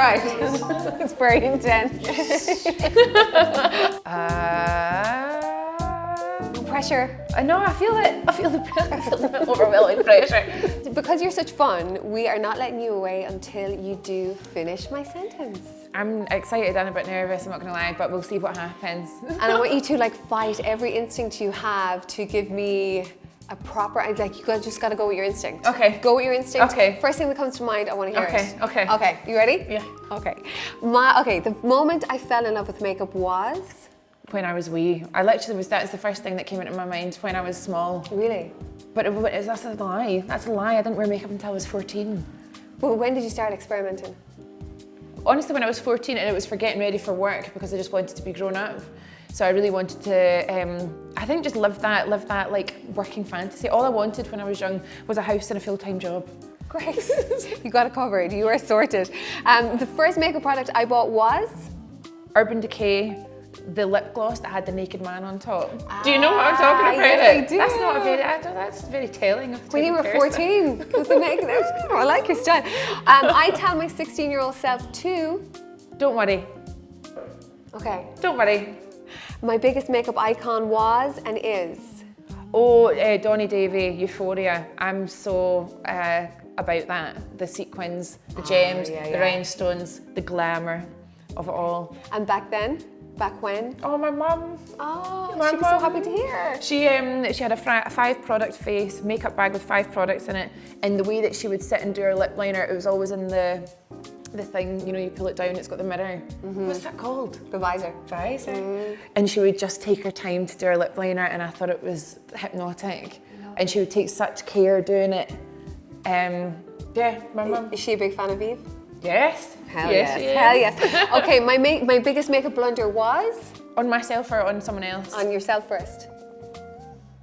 right. It's very intense. Pressure. I know, I feel it. I feel the overwhelming pressure. Because you're such fun, we are not letting you away until you do finish my sentence. I'm excited and a bit nervous, I'm not gonna lie, but we'll see what happens. And I want you to like fight every instinct you have to give me a proper, like just gotta go with your instinct. Okay. Go with your instinct. Okay. First thing that comes to mind, I wanna hear it. Okay. Okay, you ready? Yeah. Okay. The moment I fell in love with makeup was? When I was wee. That's the first thing that came into my mind when I was small. Really? But that's a lie. That's a lie. I didn't wear makeup until I was 14. Well, when did you start experimenting? Honestly, when I was 14, and it was for getting ready for work because I just wanted to be grown up. So I really wanted to, I think just live that like working fantasy. All I wanted when I was young was a house and a full-time job. Great. You got it covered. You are sorted. The first makeup product I bought was? Urban Decay, the lip gloss that had the naked man on top. Do you know what I'm talking about? Yes, I do. That's very telling of When you were 14, with the naked, I like your style. I tell my 16-year-old self to? Don't worry. Okay. Don't worry. My biggest makeup icon was and is? Oh, Donny Davy, Euphoria. I'm so about that. The sequins, the gems, the rhinestones, the glamour of it all. And back then? Back when? Oh, my mum. Oh, she'd be so happy to hear. She had a 5-product face, makeup bag with 5 products in it, and the way that she would sit and do her lip liner, it was always in the thing, you know, you pull it down, it's got the mirror. What's that called? The visor. And she would just take her time to do her lip liner, and I thought it was hypnotic. And she would take such care doing it. Yeah, my mum. Is she a big fan of Vieve? Yes. Hell yes. Hell yes. Okay, my biggest makeup blunder was? On myself or on someone else? On yourself first.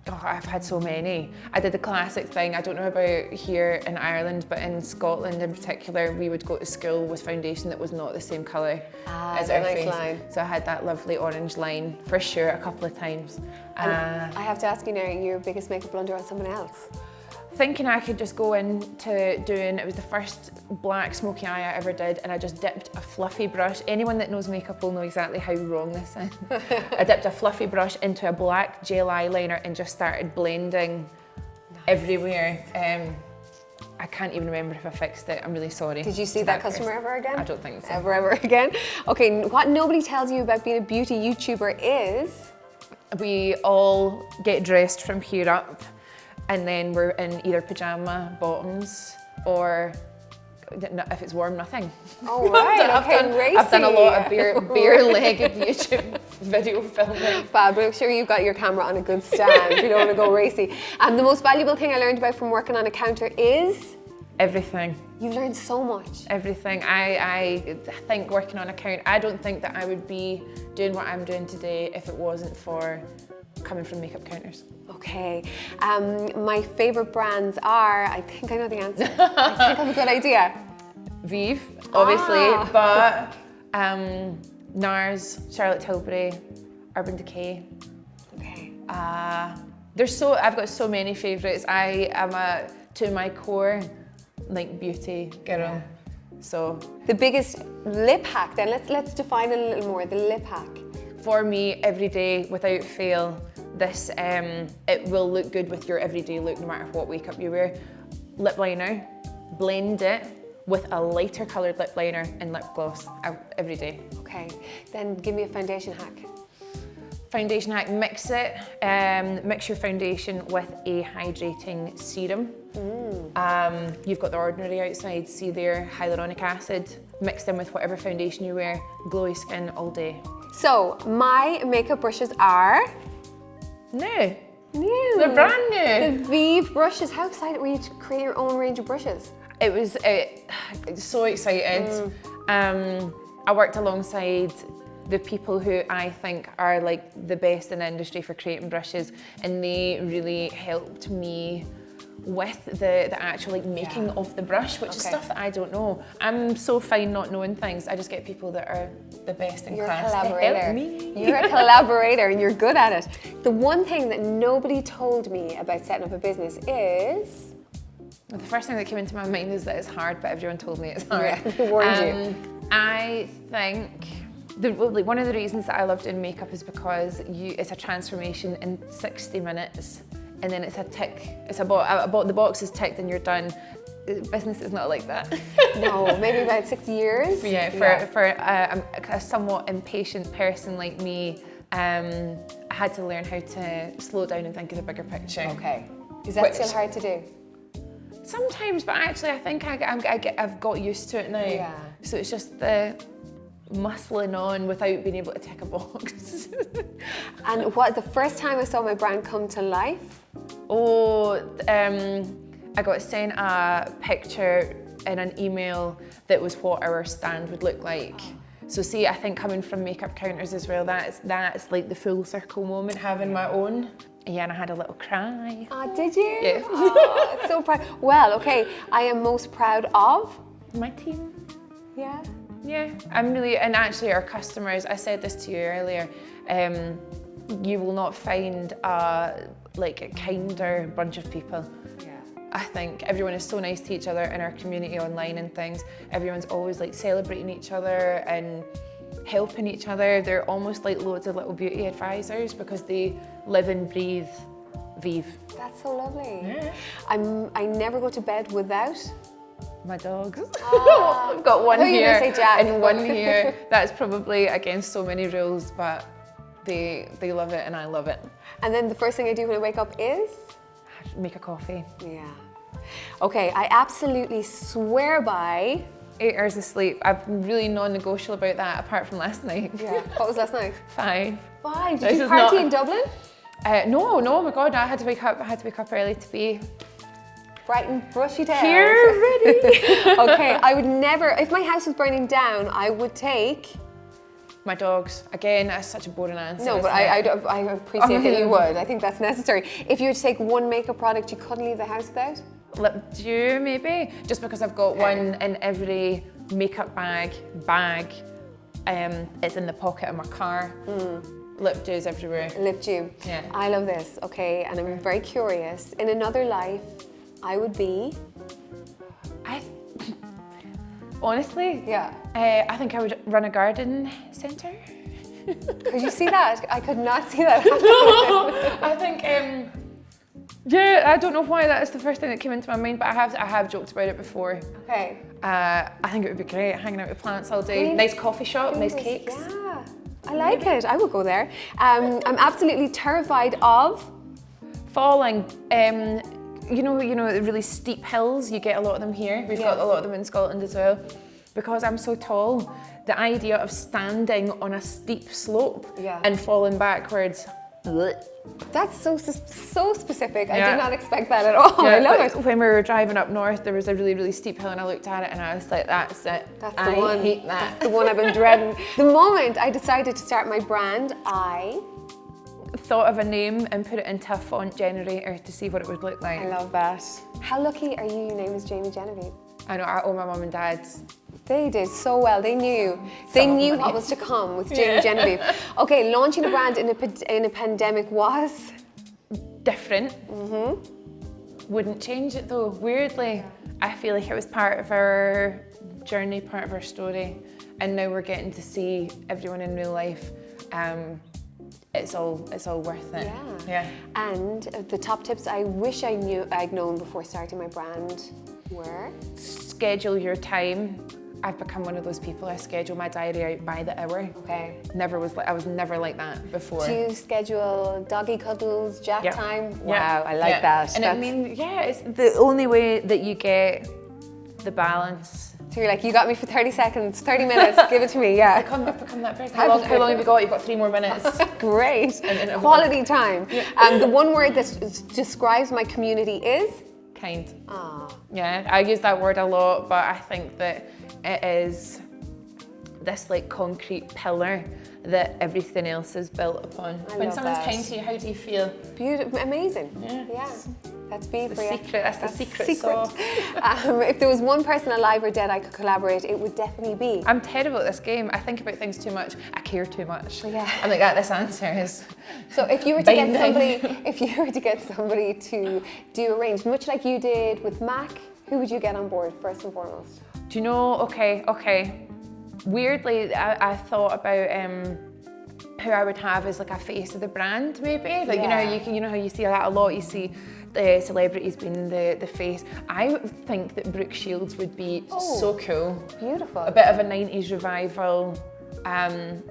Oh, I've had so many. I did the classic thing, I don't know about here in Ireland, but in Scotland in particular, we would go to school with foundation that was not the same colour as our face. Line. So I had that lovely orange line, for sure, a couple of times. I have to ask you now, your biggest makeup blunder on someone else? Thinking I could just go into doing, it was the first black smoky eye I ever did, and I just dipped a fluffy brush. Anyone that knows makeup will know exactly how wrong this is. I dipped a fluffy brush into a black gel eyeliner and just started blending everywhere. I can't even remember if I fixed it. I'm really sorry. Did you see that customer ever again? I don't think so. Ever again? Okay, what nobody tells you about being a beauty YouTuber is? We all get dressed from here up, and then we're in either pajama bottoms or, if it's warm, nothing. Oh, right. I've done a lot of bare-legged YouTube video filming. Fab, make sure you've got your camera on a good stand. You don't want to go racy. And the most valuable thing I learned about from working on a counter is? Everything. You've learned so much. Everything. I think working on a counter, I don't think that I would be doing what I'm doing today if it wasn't for coming from makeup counters. Okay, my favourite brands are, I think I know the answer. I think I have a good idea. Vieve, obviously, but NARS, Charlotte Tilbury, Urban Decay. Okay. I've got so many favourites. I am to my core, like beauty girl. Yeah. So the biggest lip hack then, let's define it a little more, the lip hack. For me, every day, without fail, this, it will look good with your everyday look no matter what makeup you wear. Lip liner, blend it with a lighter coloured lip liner and lip gloss every day. Okay, then give me a foundation hack. Foundation hack, mix it, mix your foundation with a hydrating serum. You've got the Ordinary outside, see there, hyaluronic acid, mixed in with whatever foundation you wear, glowy skin all day. So, my makeup brushes are? New. They're brand new. The Vieve brushes. How excited were you to create your own range of brushes? It was so excited. I worked alongside the people who I think are like the best in the industry for creating brushes, and they really helped me with the actual like making of the brush, which is stuff that I don't know. I'm so fine not knowing things. I just get people that are the best in class to help me. You're a collaborator and you're good at it. The one thing that nobody told me about setting up a business is? Well, the first thing that came into my mind is that it's hard, but everyone told me it's hard. Yeah, they warned you. I think one of the reasons that I love doing makeup is because it's a transformation in 60 minutes, and then it's a tick. It's about the box is ticked and you're done. Business is not like that. No, maybe about 6 years. Yeah, for a somewhat impatient person like me, I had to learn how to slow down and think of the bigger picture. Okay. Is that still hard to do? Sometimes, but actually I think I've got used to it now. Yeah. So it's just the muscling on without being able to tick a box. And what, the first time I saw my brand come to life? I got sent a picture in an email that was what our stand would look like. So see, I think coming from makeup counters as well, that's like the full circle moment, having my own. Yeah, and I had a little cry. Did you? Yeah. Oh, so proud. Well, okay, I am most proud of My team. Yeah. Yeah, I'm really, and actually our customers, I said this to you earlier, you will not find a kinder bunch of people. I think everyone is so nice to each other in our community online and things. Everyone's always like celebrating each other and helping each other. They're almost like loads of little beauty advisors because they live and breathe Vieve. That's so lovely. Yeah. I never go to bed without my dogs. I've got one here say Jack. and one here. That's probably against so many rules, but they love it and I love it. And then the first thing I do when I wake up is? Make a coffee. Yeah. Okay, I absolutely swear by 8 hours of sleep. I'm really non-negotiable about that apart from last night. Yeah. What was last night? 5. 5. Did you party in Dublin? No, oh my God, I had to wake up early to be bright and brushy tails. Here, ready. Okay, I would never, if my house was burning down, I would take my dogs. Again, that's such a boring answer. No, but I appreciate that you would. I think that's necessary. If you were to take one makeup product you couldn't leave the house without? Lip dew, maybe. Just because I've got one in every makeup bag. It's in the pocket of my car. Lip dew's everywhere. Lip dew. Yeah. I love this, okay, and I'm very curious. In another life, I would be... Honestly? Yeah. I think I would run a garden centre. Could you see that? I could not see that. No, I think, yeah, I don't know why that is the first thing that came into my mind, but I have joked about it before. Okay. I think it would be great, hanging out with plants all day. Nice coffee shop, nice cakes. Yeah, I like it. I would go there. I'm absolutely terrified of... Falling. You know, the really steep hills, you get a lot of them here. We've got a lot of them in Scotland as well. Because I'm so tall, the idea of standing on a steep slope and falling backwards. That's so specific. I did not expect that at all. I love it. When we were driving up north, there was a really, really steep hill and I looked at it and I was like, that's it. That's the one. I hate that. That's the one I've been dreading. The moment I decided to start my brand, I thought of a name and put it into a font generator to see what it would look like. I love that. How lucky are you? Your name is Jamie Genevieve. I know, I owe my mum and dad. They did so well. They knew. They knew what was to come with Jamie Genevieve. Okay, launching a brand in a pandemic was? Different. Wouldn't change it though. Weirdly, I feel like it was part of our journey, part of our story, and now we're getting to see everyone in real life. It's all worth it. Yeah. And the top tips I wish I'd known before starting my brand were? Schedule your time. I've become one of those people. I schedule my diary out by the hour. Okay. I was never like that before. Do you schedule doggy cuddles, Jack time? Yeah. Wow, I like that. And I mean, it's the only way that you get the balance. So you're like, you got me for 30 seconds, 30 minutes, give it to me, yeah. Become that person. How long have you got? You've got 3 more minutes. Great. Quality time. The one word that describes my community is? Kind. Yeah, I use that word a lot, but I think that it is this like concrete pillar that everything else is built upon. When someone's kind to you, how do you feel? Beautiful, amazing. Yeah. That's Vieve for you. That's the secret sauce. If there was one person alive or dead I could collaborate, it would definitely be. I'm terrible at this game. I think about things too much. I care too much. Yeah. I'm like, this answer is. So if you were to get somebody, to do a range, much like you did with Mac, who would you get on board first and foremost? Do you know? Okay. weirdly, I thought about who I would have as like a face of the brand, maybe. Like you know how you see that a lot. You see the celebrities being the face. I think that Brooke Shields would be so cool. Beautiful. A bit of a 90s revival.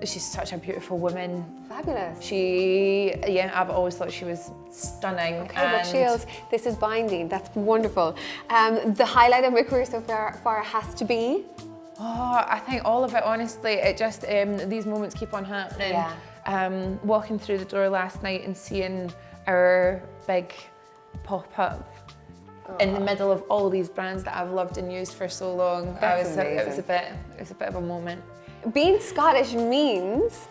She's such a beautiful woman. Fabulous. I've always thought she was stunning. Okay, Brooke Shields, this is binding. That's wonderful. The highlight of my career so far has to be? Oh, I think all of it, honestly. It just, these moments keep on happening. Yeah. Walking through the door last night and seeing our big pop-up in the middle of all these brands that I've loved and used for so long. It was a bit of a moment. Being Scottish means?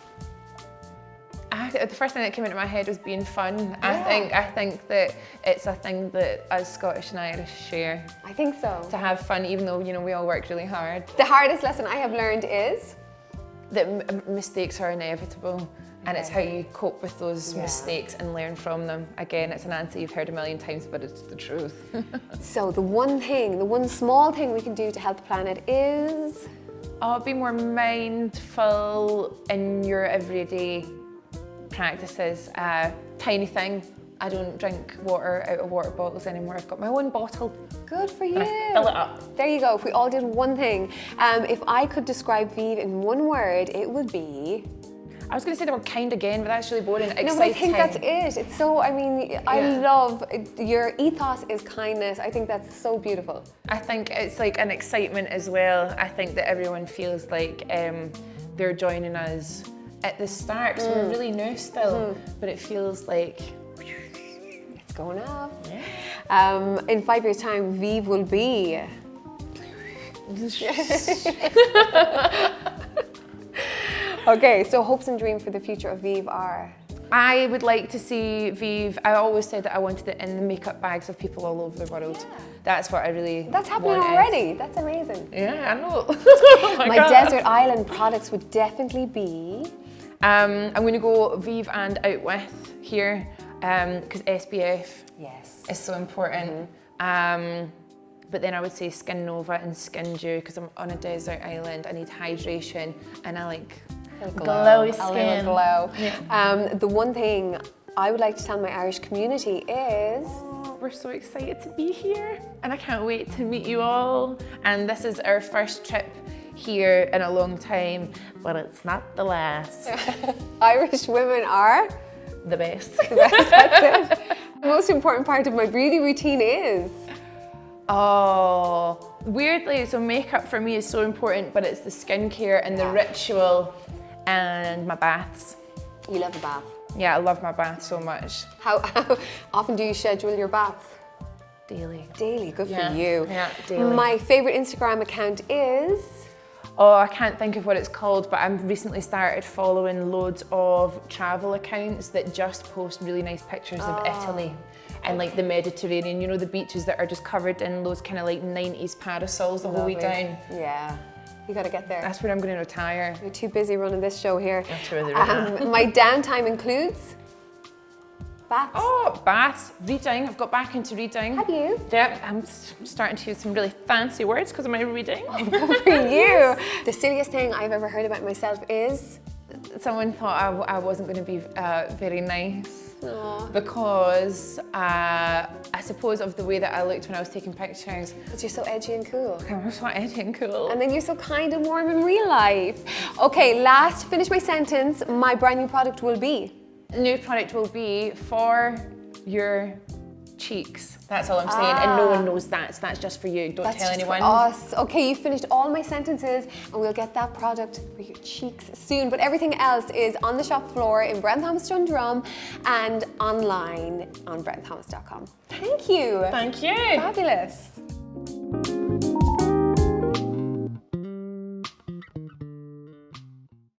The first thing that came into my head was being fun. Yeah. I think that it's a thing that us Scottish and Irish share. I think so. To have fun, even though we all work really hard. The hardest lesson I have learned is? That mistakes are inevitable. And it's how you cope with those mistakes and learn from them. Again, it's an answer you've heard a million times, but it's the truth. So the one small thing we can do to help the planet is? Be more mindful in your everyday practices. Tiny thing, I don't drink water out of water bottles anymore. I've got my own bottle. Good for you. Fill it up. There you go. If we all did one thing. If I could describe Vieve in one word, it would be? I was going to say the word kind again, but that's really boring. Exciting. No, but I think that's it. It's so, I love, your ethos is kindness. I think that's so beautiful. I think it's like an excitement as well. I think that everyone feels like they're joining us at the start, because we're really new still, but it feels like it's going up. Yeah. In 5 years' time, Vieve will be. Okay, so hopes and dreams for the future of Vieve are? I would like to see Vieve. I always said that I wanted it in the makeup bags of people all over the world. Yeah. That's what I really That's happening wanted. already. That's amazing. Yeah, I know. Oh my desert island products would definitely be? I'm going to go Vieve and Out With here, because SPF is so important. But then I would say Skin Nova and Skin Dew, because I'm on a desert island. I need hydration, and I like glowy skin. A little glow. Yeah. The one thing I would like to tell my Irish community is... We're so excited to be here, and I can't wait to meet you all. And this is our first trip here in a long time, but it's not the last. Irish women are? The best. The best, that's it. The most important part of my beauty routine is? Oh, weirdly, so makeup for me is so important, but it's the skincare and the ritual and my baths. You love a bath? Yeah, I love my bath so much. How often do you schedule your baths? Daily. Daily, good for you. Yeah, daily. My favorite Instagram account is? Oh, I can't think of what it's called, but I've recently started following loads of travel accounts that just post really nice pictures of Italy and like the Mediterranean, you know, the beaches that are just covered in those kind of like 90s parasols the whole way down. Yeah. You gotta get there. That's where I'm going to retire. You're too busy running this show here. I'm too busy running. My downtime includes baths. Oh, baths, reading. I've got back into reading. Have you? Yeah, I'm starting to use some really fancy words because of my reading. Oh, good for you. The silliest thing I've ever heard about myself is? Someone thought I wasn't going to be very nice. Aww. Because I suppose of the way that I looked when I was taking pictures. Because you're so edgy and cool. I'm so edgy and cool. And then you're so kind and warm in real life. Okay, last, to finish my sentence, my brand new product will be? The new product will be for your cheeks. That's all I'm saying, and no one knows that, so that's just for you. Don't tell anyone. That's just for us. Okay, you finished all my sentences, and we'll get that product for your cheeks soon. But everything else is on the shop floor in Brent Thomas Dundrum and online on brentthomas.com. Thank you. Thank you. Fabulous.